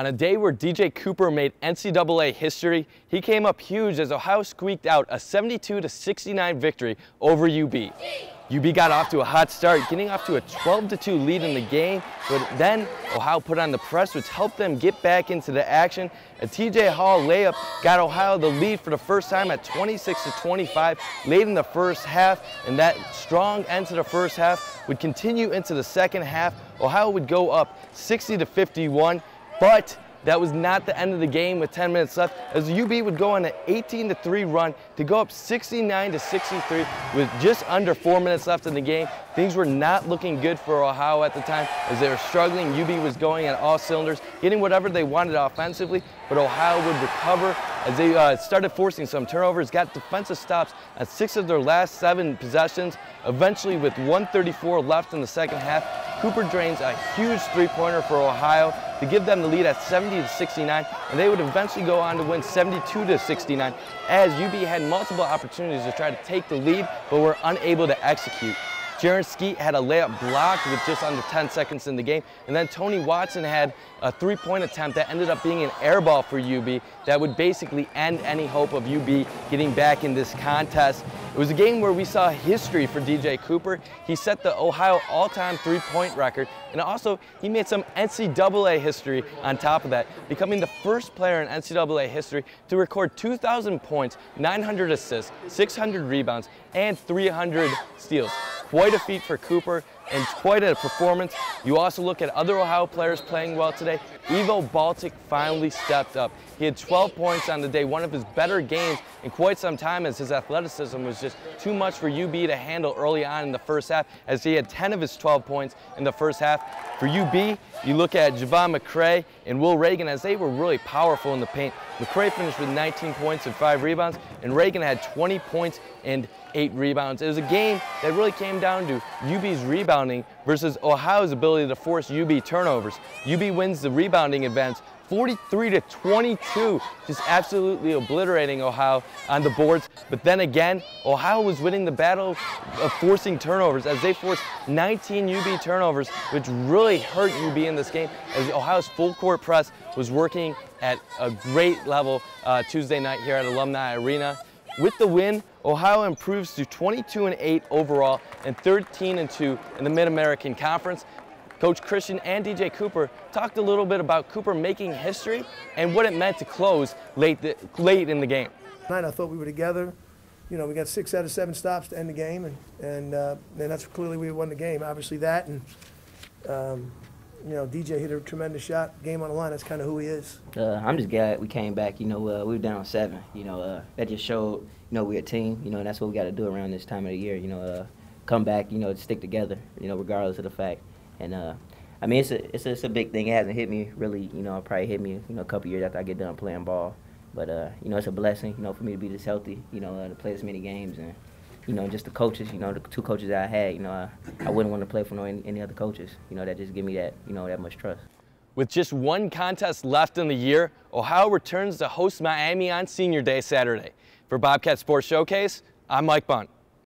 On a day where DJ Cooper made NCAA history, he came up huge as Ohio squeaked out a 72-69 victory over UB. UB got off to a hot start, getting off to a 12-2 lead in the game, but then Ohio put on the press, which helped them get back into the action. A TJ Hall layup got Ohio the lead for the first time at 26-25 late in the first half, and that strong end to the first half would continue into the second half. Ohio would go up 60-51. But that was not the end of the game with 10 minutes left, as UB would go on an 18-3 run to go up 69-63 with just under 4 minutes left in the game. Things were not looking good for Ohio at the time as they were struggling. UB was going at all cylinders, getting whatever they wanted offensively, but Ohio would recover as they started forcing some turnovers, got defensive stops on 6 of their last 7 possessions. Eventually, with 1:34 left in the second half, Cooper drains a huge three-pointer for Ohio to give them the lead at 70-69, and they would eventually go on to win 72-69 as UB had multiple opportunities to try to take the lead, but were unable to execute. Jaron Skeet had a layup blocked with just under 10 seconds in the game, and then Tony Watson had a three-point attempt that ended up being an air ball for UB that would basically end any hope of UB getting back in this contest. It was a game where we saw history for DJ Cooper. He set the Ohio all-time three-point record, and also he made some NCAA history on top of that, becoming the first player in NCAA history to record 2,000 points, 900 assists, 600 rebounds, and 300 steals. Quite a feat for Cooper and quite a performance. You also look at other Ohio players playing well today. Ivo Baltic finally stepped up. He had 12 points on the day, one of his better games in quite some time, as his athleticism was just too much for UB to handle early on in the first half, as he had 10 of his 12 points in the first half. For UB, you look at Javon McCray and Will Reagan, as they were really powerful in the paint. McCray finished with 19 points and 5 rebounds, and Reagan had 20 points and 8 rebounds. It was a game that really came down to UB's rebounding versus Ohio's ability to force UB turnovers. UB wins the rebounding advance 43-22, just absolutely obliterating Ohio on the boards. But then again, Ohio was winning the battle of forcing turnovers as they forced 19 UB turnovers, which really hurt UB in this game as Ohio's full court press was working at a great level Tuesday night here at Alumni Arena. With the win, Ohio improves to 22-8 overall and 13-2 in the Mid-American Conference. Coach Christian and DJ Cooper talked a little bit about Cooper making history and what it meant to close late in the game. Tonight I thought we were together. You know, we got 6 out of 7 stops to end the game, and that's clearly we won the game. Obviously that, and you know, DJ hit a tremendous shot. Game on the line. That's kind of who he is. I'm just glad we came back. You know, we were down 7. You know, that just showed, you know, we're a team. You know, and that's what we got to do around this time of the year. You know, come back. You know, stick together. You know, regardless of the fact. And I mean, it's a big thing. It hasn't hit me really. You know, it probably hit me, you know, a couple years after I get done playing ball. But you know, it's a blessing. You know, for me to be this healthy. You know, to play this many games, and you know, just the coaches. You know, the 2 coaches that I had. You know, I wouldn't want to play for any other coaches. You know, that just give me that, you know, that much trust. With just 1 contest left in the year, Ohio returns to host Miami on Senior Day Saturday. For Bobcat Sports Showcase, I'm Mike Bundt.